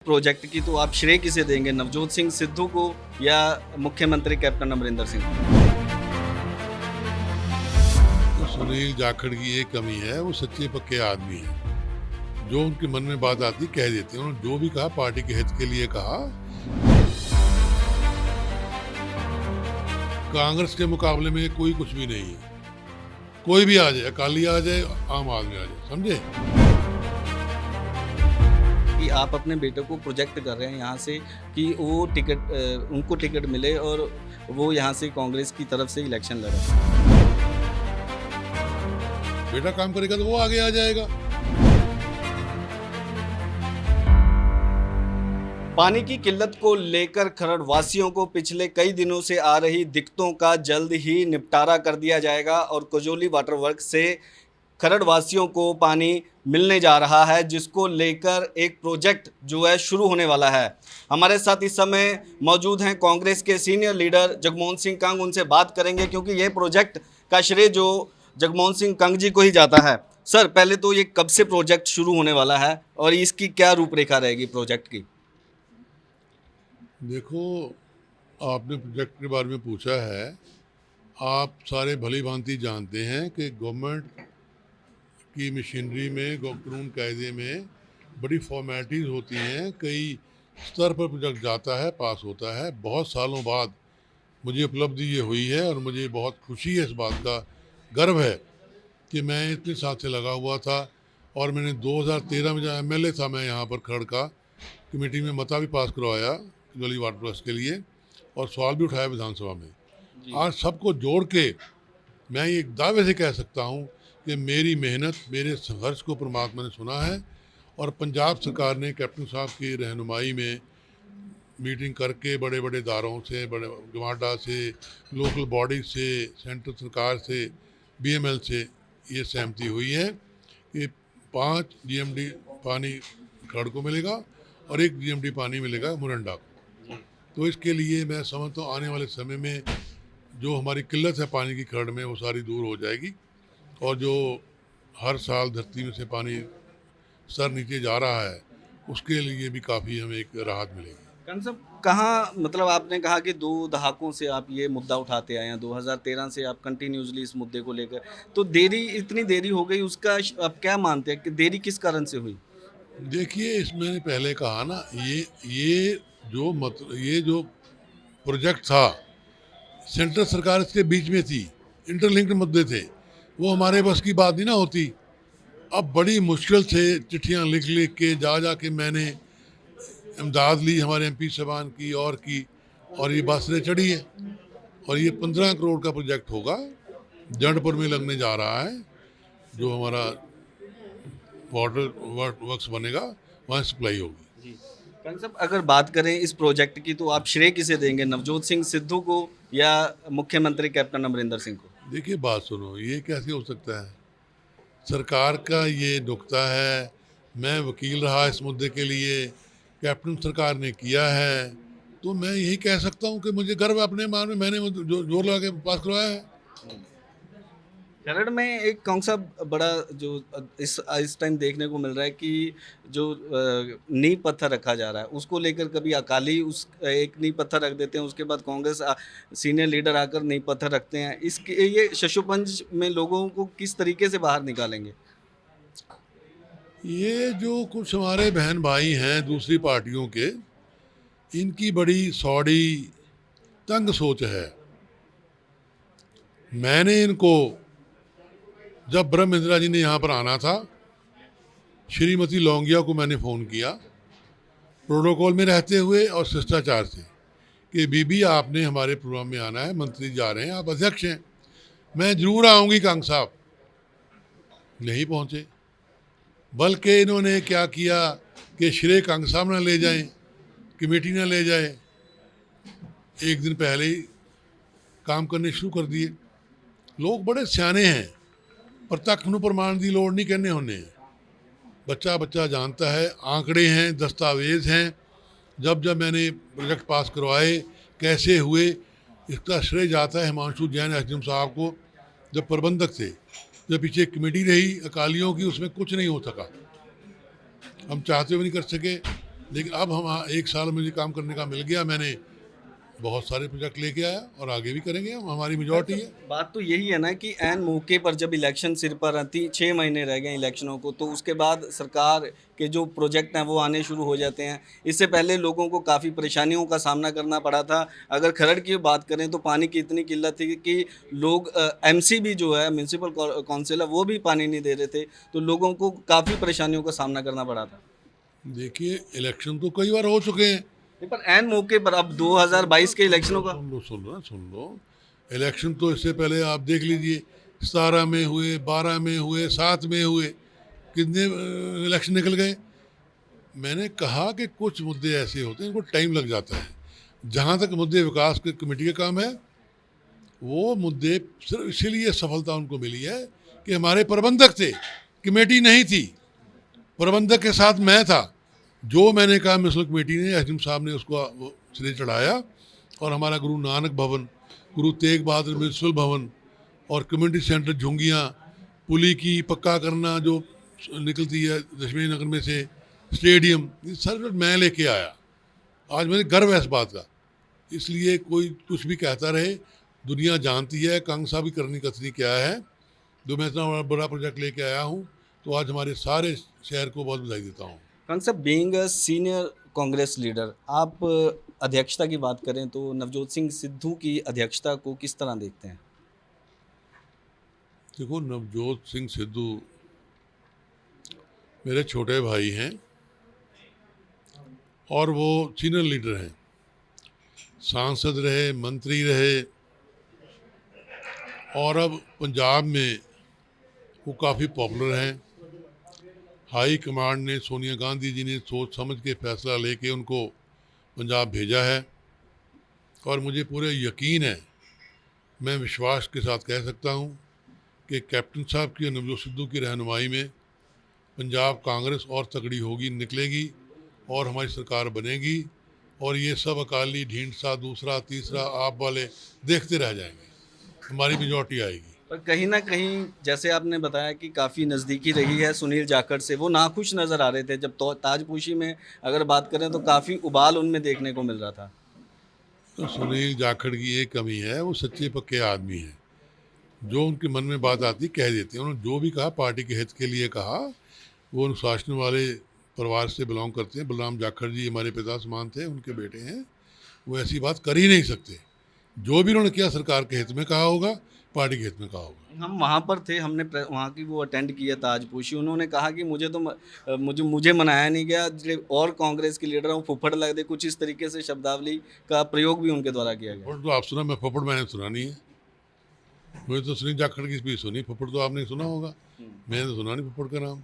Project की तो आप श्रेय किसे देंगे, नवजोत सिंह सिद्धू को या मुख्यमंत्री कैप्टन अमरिंदर सिंह को? तो सुनील जाखड़ की एक कमी है, वो सच्चे पक्के आदमी हैं। जो उनके मन में बात आती कह देते हैं। उन्होंने जो भी कहा पार्टी के हित के लिए कहा। कांग्रेस के मुकाबले में कोई कुछ भी नहीं है। कोई भी आ जाए, अकाली आ जाए, आम आदमी आ जाए, समझे। कि आप अपने बेटे को प्रोजेक्ट कर रहे हैं यहाँ से कि वो टिकट उनको टिकट मिले और वो यहाँ से कांग्रेस की तरफ से इलेक्शन लड़े। बेटा काम करेगा तो वो आगे आ जाएगा। पानी की किल्लत को लेकर खरड़ वासियों को पिछले कई दिनों से आ रही दिक्कतों का जल्द ही निपटारा कर दिया जाएगा और कजौली वाटर वर्क से खरड़ वासियों को पानी मिलने जा रहा है, जिसको लेकर एक प्रोजेक्ट जो है शुरू होने वाला है। हमारे साथ इस समय मौजूद हैं कांग्रेस के सीनियर लीडर जगमोहन सिंह कंग। उनसे बात करेंगे क्योंकि ये प्रोजेक्ट का श्रेय जो जगमोहन सिंह कंग जी को ही जाता है। सर, पहले तो ये कब से प्रोजेक्ट शुरू होने वाला है और इसकी क्या रूपरेखा रहेगी प्रोजेक्ट की? देखो, आपने प्रोजेक्ट के बारे में पूछा है। आप सारे भली भांति जानते हैं कि गवर्नमेंट की मशीनरी में, कानून कायदे में बड़ी फॉर्मेलिटीज़ होती हैं। कई स्तर पर प्रोजेक्ट जाता है, पास होता है। बहुत सालों बाद मुझे उपलब्धि ये हुई है और मुझे बहुत खुशी है, इस बात का गर्व है कि मैं इतने साल से लगा हुआ था। और मैंने 2013 में जब एमएलए था, मैं यहाँ पर खरड़ का कमेटी में मता भी पास करवाया कजौली वाटर वर्क्स के लिए और सवाल भी उठाया विधानसभा में। आज सबको जोड़ के मैं ये एक दावे से कह सकता हूँ कि मेरी मेहनत, मेरे संघर्ष को परमात्मा ने सुना है और पंजाब सरकार ने कैप्टन साहब की रहनुमाई में मीटिंग करके बड़े बड़े इदारों से, बड़े गमाडा से, लोकल बॉडी से, सेंट्रल सरकार से, बीएमएल से ये सहमति हुई है कि 5 जीएमडी पानी खरड़ को मिलेगा और 1 जीएमडी पानी मिलेगा मुरंडा को। तो इसके लिए मैं समझता हूँ आने वाले समय में जो हमारी किल्लत है पानी की खरड़ में, वो सारी दूर हो जाएगी और जो हर साल धरती में से पानी स्तर नीचे जा रहा है, उसके लिए भी काफ़ी हमें एक राहत मिलेगी। कंग साहब, कहाँ मतलब आपने कहा कि 2 दहाकों से आप ये मुद्दा उठाते आए हैं, 2013 से आप कंटिन्यूसली इस मुद्दे को लेकर, तो इतनी देरी हो गई, उसका आप क्या मानते हैं कि देरी किस कारण से हुई? देखिए, इसमें मैंने पहले कहा ना, ये जो प्रोजेक्ट था, सेंट्रल सरकार इसके बीच में थी, इंटरलिंक्ड मुद्दे थे, वो हमारे बस की बात नहीं ना होती। अब बड़ी मुश्किल से चिट्ठियां लिख लिख के जा के मैंने इमदाद ली हमारे एमपी साहबान की और ये बात सिरे चढ़ी है और ये 15 करोड़ का प्रोजेक्ट होगा। जंडपुर में लगने जा रहा है, जो हमारा वाटर वर्क्स बनेगा, वहाँ सप्लाई होगी। कंग साहब, अगर बात करें इस प्रोजेक्ट की तो आप श्रेय किसे देंगे, नवजोत सिंह सिद्धू को या मुख्यमंत्री कैप्टन अमरिंदर सिंह को? देखिए, बात सुनो, ये कैसे हो सकता है? सरकार का ये नुक्ता है। मैं वकील रहा इस मुद्दे के लिए, कैप्टन सरकार ने किया है, तो मैं यही कह सकता हूँ कि मुझे गर्व है अपने मान में, मैंने जोर लगा के पास करवाया है। खरड़ में एक कंग साहब बड़ा जो इस टाइम देखने को मिल रहा है कि जो नींव पत्थर रखा जा रहा है, उसको लेकर कभी अकाली उस एक नींव पत्थर रख देते हैं, उसके बाद कांग्रेस सीनियर लीडर आकर नींव पत्थर रखते हैं। इसके ये शशुपंज में लोगों को किस तरीके से बाहर निकालेंगे? ये जो कुछ हमारे बहन भाई हैं दूसरी पार्टियों के, इनकी बड़ी सौड़ी तंग सोच है। मैंने इनको, जब ब्रह्म इंदिरा जी ने यहाँ पर आना था, श्रीमती लौंगिया को मैंने फ़ोन किया प्रोटोकॉल में रहते हुए और शिष्टाचार से कि बीबी आपने हमारे प्रोग्राम में आना है, मंत्री जा रहे हैं, आप अध्यक्ष हैं, मैं ज़रूर आऊँगी। कंग साहब नहीं पहुँचे, बल्कि इन्होंने क्या किया कि श्रेय कंग साहब ना ले जाएं, कमेटी ना ले जाए, एक दिन पहले ही काम करने शुरू कर दिए। लोग बड़े सियाने हैं, प्रत्यक्ष प्रमाण की लोड़ नहीं कहने होने। बच्चा बच्चा जानता है, आंकड़े हैं, दस्तावेज हैं। जब मैंने प्रोजेक्ट पास करवाए, कैसे हुए, इसका श्रेय जाता है हिमांशु जैन एसडीएम साहब को, जब प्रबंधक थे। जब पीछे कमेटी रही अकालियों की, उसमें कुछ नहीं हो सका, हम चाहते हुए नहीं कर सके। लेकिन अब हम 1 साल में मुझे काम करने का मिल गया, मैंने बहुत सारे प्रोजेक्ट लेके आया और आगे भी करेंगे हम, हमारी मेजॉरिटी है। बात तो यही है ना कि ऐन मौके पर जब इलेक्शन सिर पर आती, 6 महीने रह गए इलेक्शनों को, तो उसके बाद सरकार के जो प्रोजेक्ट हैं वो आने शुरू हो जाते हैं। इससे पहले लोगों को काफ़ी परेशानियों का सामना करना पड़ा था। अगर खरड़ की बात करें तो पानी की इतनी किल्लत थी कि लोग एमसी भी जो है, म्यूनसिपल काउंसिल है, वो भी पानी नहीं दे रहे थे, तो लोगों को काफ़ी परेशानियों का सामना करना पड़ा था। देखिए, इलेक्शन तो कई बार हो चुके हैं। नहीं, पर ऐन मौके पर अब 2022 के इलेक्शनों का सुन लो। इलेक्शन तो इससे पहले आप देख लीजिए, 17 में हुए, 12 में हुए, 7 में हुए, कितने इलेक्शन निकल गए। मैंने कहा कि कुछ मुद्दे ऐसे होते हैं, इनको टाइम लग जाता है। जहाँ तक मुद्दे विकास की कमेटी का काम है, वो मुद्दे सिर्फ इसीलिए सफलता उनको मिली है कि हमारे प्रबंधक थे, कमेटी नहीं थी। प्रबंधक के साथ मैं था। जो मैंने कहा म्यूनसिपल कमेटी ने, एसडीएम साहब ने उसको सिरे चढ़ाया, और हमारा गुरु नानक भवन, गुरु तेग बहादुर म्यूनसिपल भवन और कम्युनिटी सेंटर झुंगियाँ, पुली की पक्का करना जो निकलती है दशमेश नगर में से, स्टेडियम, ये सर मैं लेके आया। आज मैंने गर्व है इस बात का। इसलिए कोई कुछ भी कहता रहे, दुनिया जानती है कांग्रेस साहब की करनी कसनी क्या है। जो मैं इतना बड़ा प्रोजेक्ट लेके आया हूँ, तो आज हमारे सारे शहर को बहुत बधाई देता हूँ। कंसर being a senior Congress leader, आप अध्यक्षता की बात करें तो नवजोत सिंह सिद्धू की अध्यक्षता को किस तरह देखते हैं? देखो, नवजोत सिंह सिद्धू मेरे छोटे भाई हैं और वो सीनियर लीडर हैं, सांसद रहे, मंत्री रहे, और अब पंजाब में वो काफ़ी पॉपुलर हैं। हाई कमांड ने, सोनिया गांधी जी ने सोच समझ के फैसला लेके उनको पंजाब भेजा है, और मुझे पूरे यकीन है, मैं विश्वास के साथ कह सकता हूँ कि कैप्टन साहब की और नवजोत सिद्धू की रहनुमाई में पंजाब कांग्रेस और तगड़ी होगी, निकलेगी, और हमारी सरकार बनेगी, और ये सब अकाली ढींढसा दूसरा तीसरा आप वाले देखते रह जाएंगे, हमारी मेजॉरिटी आएगी। पर कहीं ना कहीं जैसे आपने बताया कि काफ़ी नज़दीकी रही है सुनील जाखड़ से, वो नाखुश नज़र आ रहे थे जब तो ताजपोशी में अगर बात करें तो काफ़ी उबाल उनमें देखने को मिल रहा था। तो सुनील जाखड़ की एक कमी है, वो सच्चे पक्के आदमी हैं, जो उनके मन में बात आती कह देते हैं। उन्होंने जो भी कहा पार्टी के हित के लिए कहा। वो अनुशासन वाले परिवार से बिलोंग करते हैं। बलराम जाखड़ जी हमारे पिता समान थे, उनके बेटे हैं। वो ऐसी बात कर ही नहीं सकते। जो भी उन्होंने किया सरकार के हित में कहा होगा, पार्टी के हित में कहा होगा। हम वहाँ पर थे, हमने वहाँ की वो अटेंड किया ताजपोशी। उन्होंने कहा कि मुझे तो मुझे मनाया नहीं गया, और कांग्रेस के लीडर हूँ फुफड़ लग दे, कुछ इस तरीके से शब्दावली का प्रयोग भी उनके द्वारा किया गया। फुफड़ तो आप सुना, मैं फुफड़ मैंने सुना नहीं है। मुझे तो सुनील जाखड़ की स्पीच सुनी, फुफड़ तो आपने सुना होगा, मैंने तो सुना नहीं फुफड़ का नाम।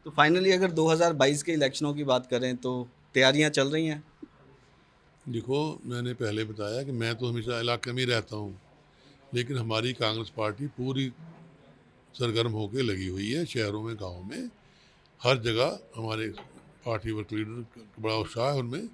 तो फाइनली अगर 2022 के इलेक्शनों की बात करें तो तैयारियां चल रही हैं। देखो, मैंने पहले बताया कि मैं तो हमेशा इलाके में ही रहता हूँ, लेकिन हमारी कांग्रेस पार्टी पूरी सरगर्म होकर लगी हुई है, शहरों में, गाँव में, हर जगह हमारे पार्टी वर्क लीडर का बड़ा उत्साह है उनमें।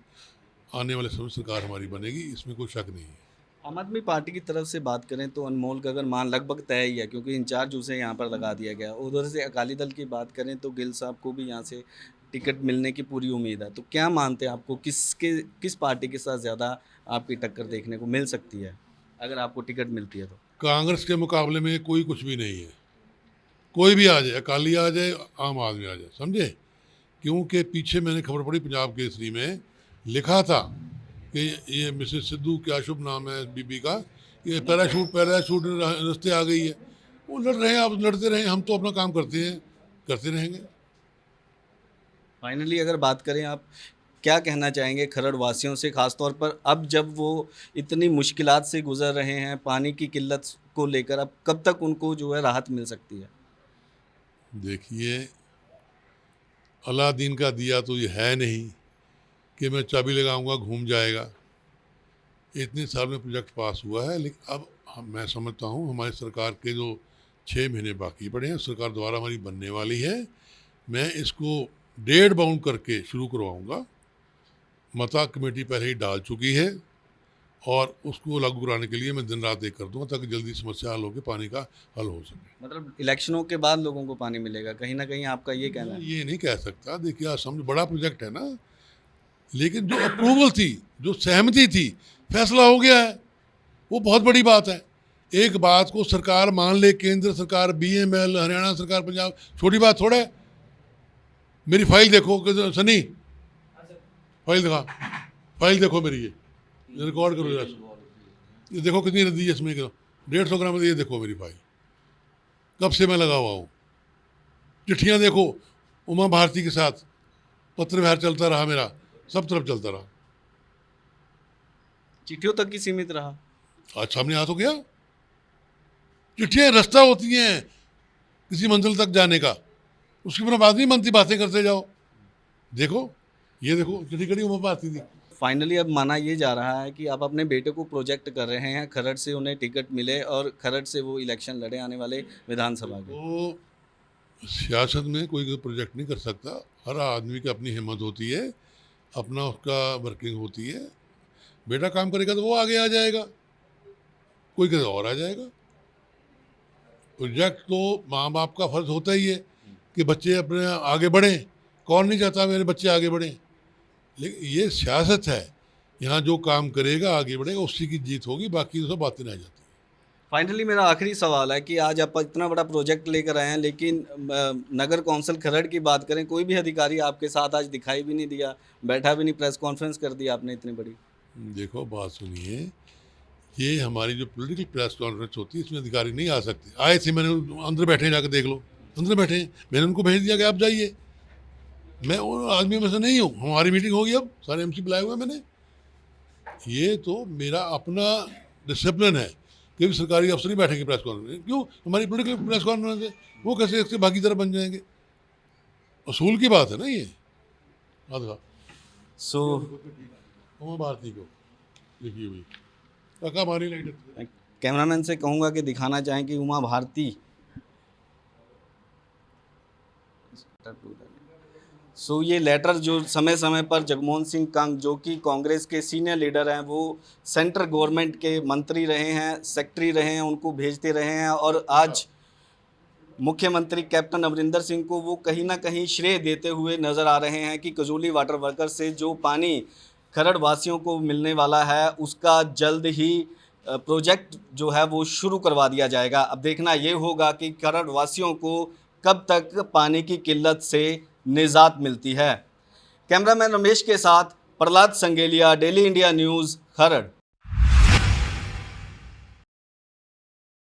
आने वाले समय सरकार हमारी बनेगी, इसमें कोई शक नहीं है। आम आदमी पार्टी की तरफ से बात करें तो अनमोल गगन मान लगभग तय ही है, क्योंकि इंचार्ज उसे यहाँ पर लगा दिया गया। उधर से अकाली दल की बात करें तो गिल साहब को भी यहाँ से टिकट मिलने की पूरी उम्मीद है। तो क्या मानते हैं, आपको किस पार्टी के साथ ज़्यादा आपकी टक्कर देखने को मिल सकती है अगर आपको टिकट मिलती है तो? कांग्रेस के मुकाबले में कोई कुछ भी नहीं है। कोई भी आ जाए, अकाली आ जाए, आम आदमी आ जाए, समझे। क्योंकि पीछे मैंने खबर पड़ी पंजाब केसरी में लिखा था कि ये मिसेस सिद्धू, क्या शुभ नाम है बीबी का, ये पैराशूट रास्ते आ गई है। वो लड़ रहे हैं, आप लड़ते रहें, हम तो अपना काम करते हैं, करते रहेंगे। फाइनली अगर बात करें, आप क्या कहना चाहेंगे खरड़ वासियों से, खासतौर पर अब जब वो इतनी मुश्किलात से गुजर रहे हैं पानी की किल्लत को लेकर, अब कब तक उनको जो है राहत मिल सकती है? देखिए, अलादीन का दिया तो ये है नहीं कि मैं चाबी लगाऊंगा घूम जाएगा। इतने साल में प्रोजेक्ट पास हुआ है, लेकिन अब मैं समझता हूँ हमारी सरकार के जो 6 महीने बाकी पड़े हैं, सरकार द्वारा हमारी बनने वाली है। मैं इसको डेढ़ बाउंड करके शुरू करवाऊंगा। मता कमेटी पहले ही डाल चुकी है, और उसको लागू कराने के लिए मैं दिन रात एक कर दूंगा ताकि जल्दी समस्या हल होकर पानी का हल हो सके। मतलब इलेक्शनों के बाद लोगों को पानी मिलेगा, कहीं ना कहीं आपका ये कहना है? ये नहीं कह सकता, देखिए असम बड़ा प्रोजेक्ट है ना, लेकिन जो अप्रूवल थी, जो सहमति थी, फैसला हो गया है, वो बहुत बड़ी बात है। एक बात को सरकार मान ले, केंद्र सरकार, BML, हरियाणा सरकार, पंजाब, छोटी बात थोड़ा है। मेरी फाइल देखो सनी, फाइल दिखा, फाइल देखो मेरी, ये रिकॉर्ड करो जरा, ये देखो कितनी नदी है इसमें, 150 ग्राम नदी, ये देखो मेरी फाइल, कब से मैं लगा हुआ हूँ। चिट्ठियाँ देखो, उमा भारती के साथ पत्र व्यवहार चलता रहा मेरा, सब तरफ चलता रहा, चिट्ठियों तक ही सीमित रहा। आज सामने आ तो गया। चिट्ठियाँ रास्ता होती हैं किसी मंजिल तक जाने का, उसके बिना बात नहीं बनती, बातें करते जाओ। देखो, ये देखो चिट्ठी कड़ी उमा भारती थी। फाइनली अब माना ये जा रहा है कि आप अपने बेटे को प्रोजेक्ट कर रहे हैं, खरड़ से उन्हें टिकट मिले और खरड़ से वो इलेक्शन लड़े आने वाले विधानसभा के। तो सियासत में कोई प्रोजेक्ट नहीं कर सकता, हर आदमी की अपनी हिम्मत होती है, अपना उसका वर्किंग होती है। बेटा काम करेगा तो वो आगे आ जाएगा, कोई कहीं और आ जाएगा। प्रोजेक्ट तो माँ बाप का फर्ज होता ही है कि बच्चे अपने आगे बढ़ें। कौन नहीं चाहता मेरे बच्चे आगे बढ़ें, लेकिन ये सियासत है, यहाँ जो काम करेगा आगे बढ़ेगा, उसी की जीत होगी, बाकी तो सब बातें नहीं आ जाती। फाइनली मेरा आखिरी सवाल है कि आज आप इतना बड़ा प्रोजेक्ट लेकर आए हैं, लेकिन नगर कौंसिल खरड़ की बात करें, कोई भी अधिकारी आपके साथ आज दिखाई भी नहीं दिया, बैठा भी नहीं, प्रेस कॉन्फ्रेंस कर दी आपने इतनी बड़ी। देखो बात सुनिए, ये हमारी जो पॉलिटिकल प्रेस कॉन्फ्रेंस होती है, इसमें अधिकारी नहीं आ सकते। आए थे, मैंने अंदर बैठे हैं, जाकर देख लो, अंदर बैठे हैं, मैंने उनको भेज दिया कि आप जाइए। मैं उन आदमियों में से नहीं हूँ, हमारी मीटिंग होगी, अब सारे MC बुलाए हुए हैं मैंने। ये तो मेरा अपना डिसिप्लिन है कि सरकारी अफसर ही बैठेंगे प्रेस कॉन्फ्रेंस, क्यों? हमारी पॉलिटिकल प्रेस कॉन्फ्रेंस है, वो कैसे इसके भागीदार बन जाएंगे? असूल की बात है ना ये। आधा सो उमा भारती को लिखी हुई काका मारी लाइट। कैमरामैन से कहूँगा कि दिखाना चाहें कि उमा भारती। सो ये लेटर जो समय समय पर जगमोहन सिंह कंग, जो कि कांग्रेस के सीनियर लीडर हैं, वो सेंट्रल गवर्नमेंट के मंत्री रहे हैं, सेक्रेटरी रहे हैं, उनको भेजते रहे हैं, और आज मुख्यमंत्री कैप्टन अमरिंदर सिंह को वो कहीं ना कहीं श्रेय देते हुए नज़र आ रहे हैं कि कजौली वाटर वर्कर से जो पानी खरड़ वासियों को मिलने वाला है, उसका जल्द ही प्रोजेक्ट जो है वो शुरू करवा दिया जाएगा। अब देखना ये होगा कि खरड़ वासियों को कब तक पानी की किल्लत से निजात मिलती है। कैमरामैन रमेश के साथ प्रहलाद संगेलिया, डेली इंडिया न्यूज़, खरड़।